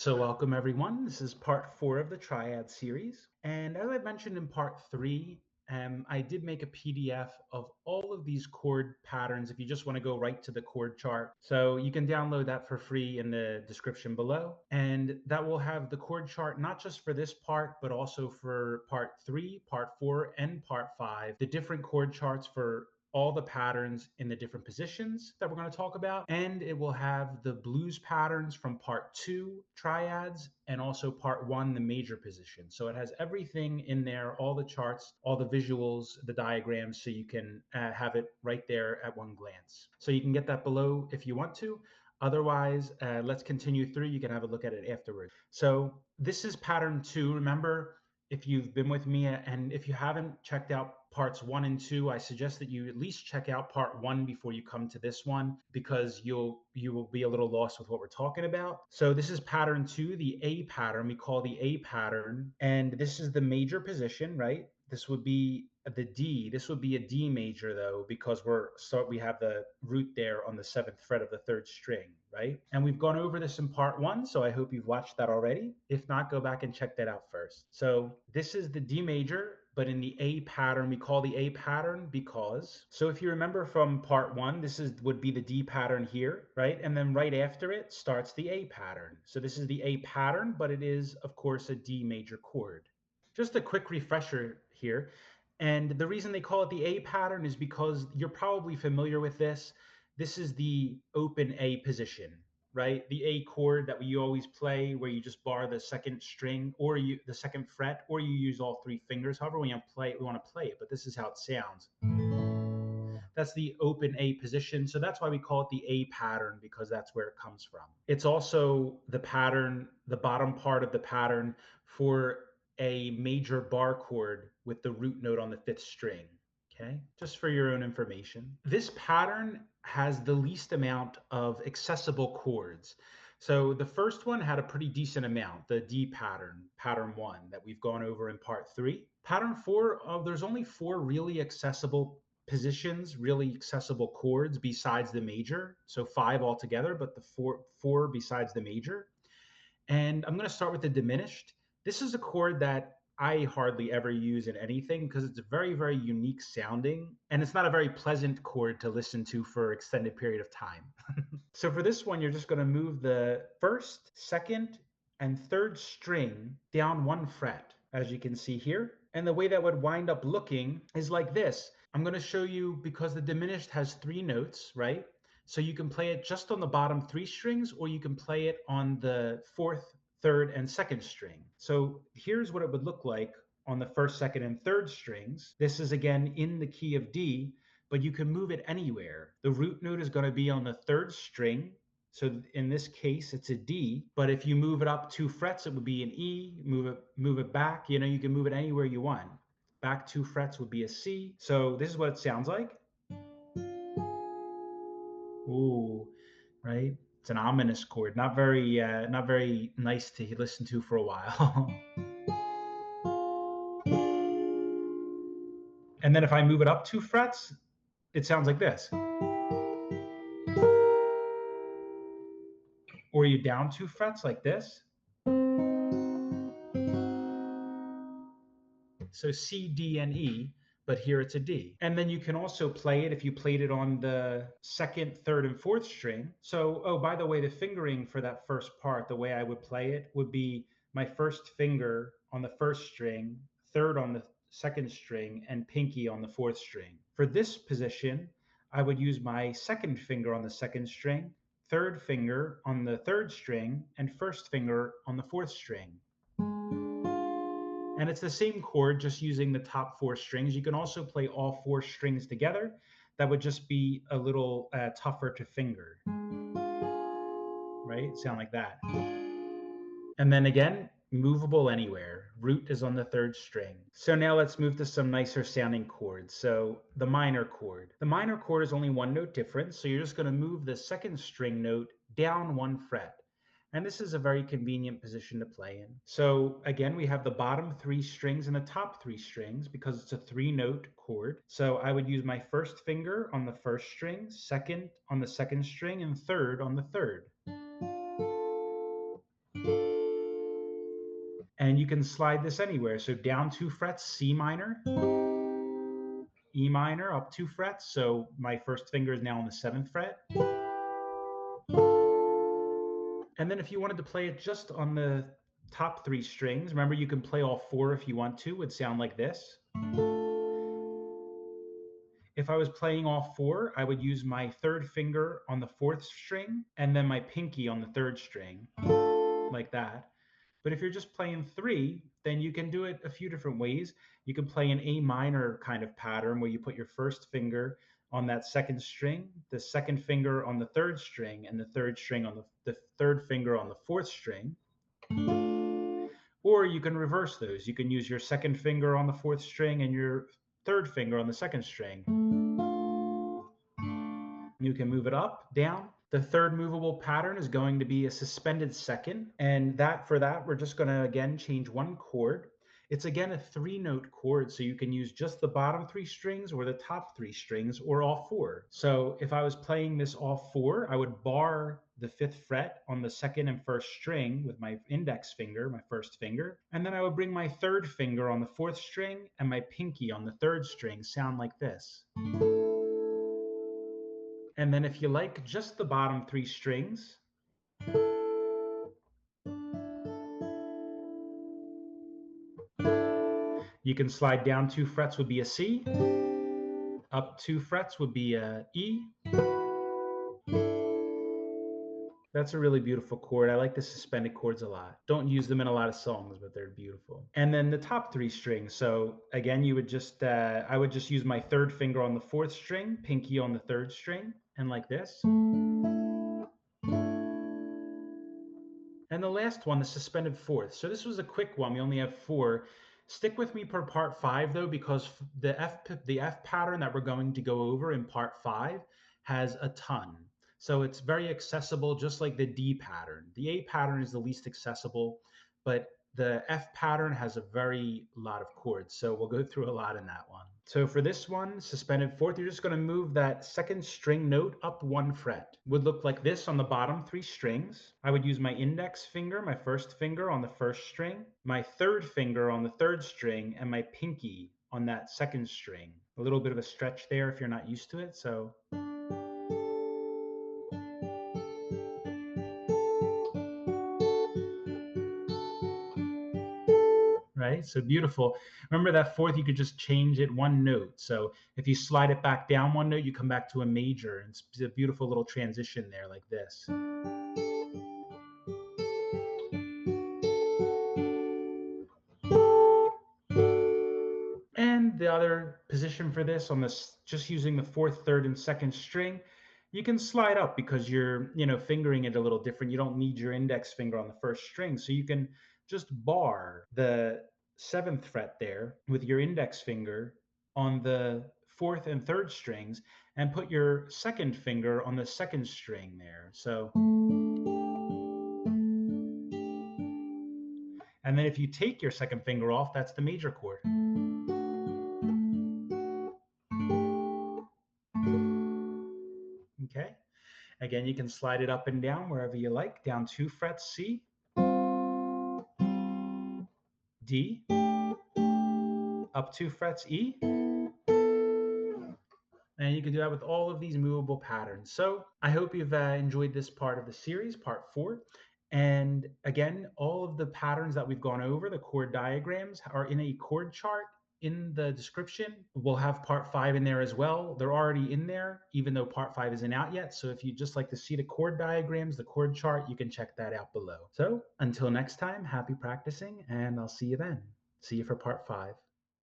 So welcome everyone. This is part 4 of the Triad series. And as I mentioned in part 3, I did make a PDF of all of these chord patterns if you just want to go right to the chord chart. So you can download that for free in the description below. And that will have the chord chart not just for this part, but also for part 3, part 4, and part 5, the different chord charts for all the patterns in the different positions that we're going to talk about. And it will have the blues patterns from part 2, triads, and also part 1, the major position. So it has everything in there, all the charts, all the visuals, the diagrams, so you can have it right there at one glance. So you can get that below if you want to. Otherwise, let's continue through. You can have a look at it afterwards. So this is pattern 2. Remember, if you've been with me and if you haven't checked out parts 1 and 2, I suggest that you at least check out part 1 before you come to this one, because you will be a little lost with what we're talking about. So this is pattern 2, the A pattern. We call the A pattern, and this is the major position, right? This would be the D. This would be a D major though, because we have the root there on the 7th fret of the 3rd string, right? And we've gone over this in part 1, so I hope you've watched that already. If not, go back and check that out first. So this is the D major, but in the A pattern. We call the A pattern because, so if you remember from part 1, this would be the D pattern here, right? And then right after it starts the A pattern. So this is the A pattern, but it is, of course, a D major chord. Just a quick refresher here. And the reason they call it the A pattern is because you're probably familiar with this. This is the open A position, right? The A chord that we always play, where you just bar the 2nd string or the 2nd fret, or you use all 3 fingers. However, when you play it, we want to play it, but this is how it sounds. That's the open A position. So that's why we call it the A pattern, because that's where it comes from. It's also the pattern, the bottom part of the pattern for a major bar chord with the root note on the 5th string. Okay, just for your own information. This pattern has the least amount of accessible chords. So the first one had a pretty decent amount, the D pattern, pattern 1, that we've gone over in part 3. Pattern 4, there's only 4 really accessible positions, really accessible chords besides the major. So 5 altogether, but the four besides the major. And I'm going to start with the diminished. This is a chord that I hardly ever use in anything because it's very, very unique sounding, and it's not a very pleasant chord to listen to for an extended period of time. So for this one, you're just going to move the 1st, 2nd, and 3rd string down 1 fret, as you can see here. And the way that would wind up looking is like this. I'm going to show you, because the diminished has 3 notes, right? So you can play it just on the bottom 3 strings, or you can play it on the 4th, 3rd, and 2nd string. So here's what it would look like on the 1st, 2nd, and 3rd strings. This is again in the key of D, but you can move it anywhere. The root note is going to be on the 3rd string. So in this case, it's a D, but if you move it up 2 frets, it would be an E. Move it back. You can move it anywhere you want. Back 2 frets would be a C. So this is what it sounds like. Ooh, right? It's an ominous chord, not very nice to listen to for a while. And then if I move it up 2 frets, it sounds like this. Or you down 2 frets like this. So C, D, and E, but here it's a D. And then you can also play it if you played it on the 2nd, 3rd, and 4th string. So, oh, by the way, the fingering for that first part, the way I would play it would be my 1st finger on the 1st string, 3rd on the 2nd string, and pinky on the 4th string. For this position, I would use my 2nd finger on the 2nd string, 3rd finger on the 3rd string, and 1st finger on the 4th string. And it's the same chord, just using the top 4 strings. You can also play all 4 strings together. That would just be a little tougher to finger, right? Sound like that. And then again, movable anywhere. Root is on the 3rd string. So now let's move to some nicer sounding chords. So the minor chord. The minor chord is only 1 note difference. So you're just going to move the 2nd string note down 1 fret. And this is a very convenient position to play in. So again, we have the bottom 3 strings and the top 3 strings because it's a 3-note chord. So I would use my 1st finger on the 1st string, 2nd on the 2nd string, and 3rd on the 3rd. And you can slide this anywhere. So down 2 frets, C minor, E minor, up 2 frets. So my first finger is now on the 7th fret. And then if you wanted to play it just on the top 3 strings, remember you can play all 4 if you want to. It would sound like this. If I was playing all 4, I would use my 3rd finger on the 4th string and then my pinky on the 3rd string, like that. But if you're just playing 3, then you can do it a few different ways. You can play an A minor kind of pattern where you put your 1st finger on that 2nd string, the 2nd finger on the 3rd string, and the 3rd string on the 3rd finger on the 4th string. Or you can reverse those. You can use your 2nd finger on the 4th string and your 3rd finger on the 2nd string. You can move it up, down. The 3rd movable pattern is going to be a suspended 2nd. And for that, we're just going to, again, change 1 chord. It's, again, a 3-note chord, so you can use just the bottom 3 strings or the top 3 strings or all 4. So if I was playing this all 4, I would bar the 5th fret on the 2nd and 1st string with my index finger, my 1st finger. And then I would bring my 3rd finger on the 4th string and my pinky on the 3rd string, sound like this. And then if you like just the bottom 3 strings, you can slide down 2 frets would be a C, up 2 frets would be a E. That's a really beautiful chord. I like the suspended chords a lot. Don't use them in a lot of songs, but they're beautiful. And then the top 3 strings. So again, you would just, I would just use my 3rd finger on the 4th string, pinky on the 3rd string, and like this. And the last one, the suspended 4th. So this was a quick one. We only have 4. Stick with me for part 5 though, because the F pattern that we're going to go over in part 5 has a ton. So it's very accessible, just like the D pattern. The A pattern is the least accessible, but the F pattern has a very lot of chords. So we'll go through a lot in that one. So for this one, suspended 4th, you're just going to move that 2nd string note up 1 fret. Would look like this on the bottom 3 strings. I would use my index finger, my 1st finger on the 1st string, my 3rd finger on the 3rd string, and my pinky on that 2nd string. A little bit of a stretch there if you're not used to it. So right? So beautiful. Remember that 4th, you could just change it 1 note. So if you slide it back down 1 note, you come back to a major. And it's a beautiful little transition there like this. And the other position for this on this, just using the 4th, 3rd, and 2nd string, you can slide up because you're, fingering it a little different. You don't need your index finger on the 1st string. So you can just bar the 7th fret there with your index finger on the 4th and 3rd strings and put your 2nd finger on the 2nd string there. So, and then if you take your 2nd finger off, that's the major chord. Okay. Again, you can slide it up and down wherever you like. Down 2 frets, C, D, up 2 frets, E. And you can do that with all of these movable patterns. So I hope you've enjoyed this part of the series, part 4. And again, all of the patterns that we've gone over, the chord diagrams, are in a chord chart in the description. We'll have part 5 in there as well. They're already in there, even though part 5 isn't out yet. So if you just like to see the chord diagrams, the chord chart, you can check that out below. So until next time, happy practicing, and I'll see you then. See you for part 5.